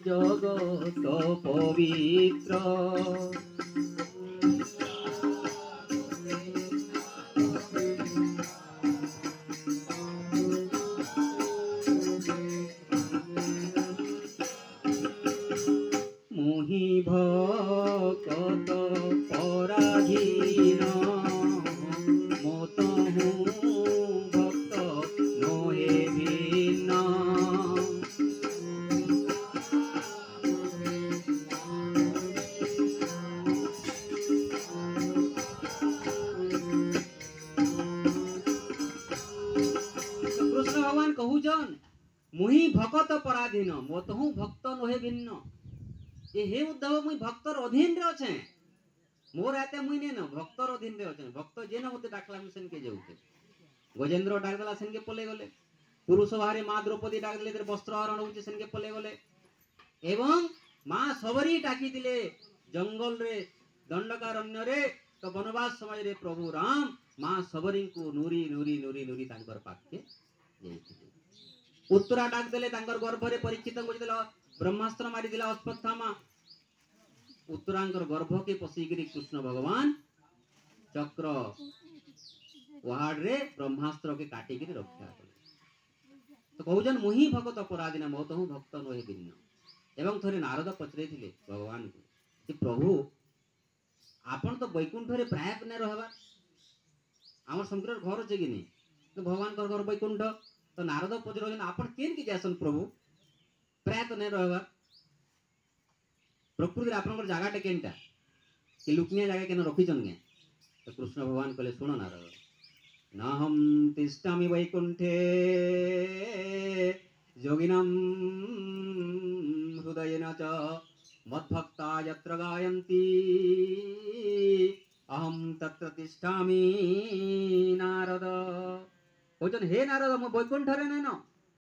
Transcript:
জগত পবিত্র। মোহি ভকত পরাধীন মতহু ভক্ত নহে ভিন্ন। कृष्ण भगवान कहूचन मुहि भकत पराधीन मतहु भक्त नहे भिन्न। ये हे उद्धव मुई भक्तर अधीन रे अच्छे मोर आते मुई ने न भक्तर अधीन रे अच्छे। भक्त जे न मते डाकला मुई सेनके जाउते। गजेंद्र डाक देला सेनके पले गले। पुरुष बाहरे मां द्रौपदी डाक देले तेरे वस्त्र हरण होचे सेनके पले गले। एवं मां सबरी डाकी दिले जंगल रे दंडकारण्य रे तो वनवास समय रे प्रभु राम मां सबरी को नूरी नूरी नूरी नूरी तांकर पाखे जाइथिले। उत्तरा डाक देले तांकर गर्भ रे परीक्षित को देला ब्रह्मास्त्र मारी दिला अश्वत्थामा। उत्तरांकर गर्भ के पसीगिरी कृष्ण भगवान चक्र वाड़ रे ब्रह्मास्त्र के काटी गिरी रक्षा कले। तो कहउजन मुहि भगत अपराधीन मोतहु भक्त नहे भिन्न। एवं थरे नारद पचरे थिले भगवान को कि प्रभु आपण तो वैकुंठ रे प्राय ने रहबा हमर शंकर घर अछि कि नहीं। तो भगवान कर घर वैकुंठ। तो नारद पचरजन आपण केन की जासन प्रभु प्राय तो नहीं रहबा प्रकृति आपनकर जगह केनटा कि लुकनिया जगह केन रखिछन के। तो कृष्ण भगवान कहले सुन नारद न हम तिष्ठामि वैकुंठे योगिनां हृदयेन च मद्भक्ता यत्र गायन्ति अहम तत्र तिष्ठामि नारद। कहछन हे नारद मो वैकुंठ रे न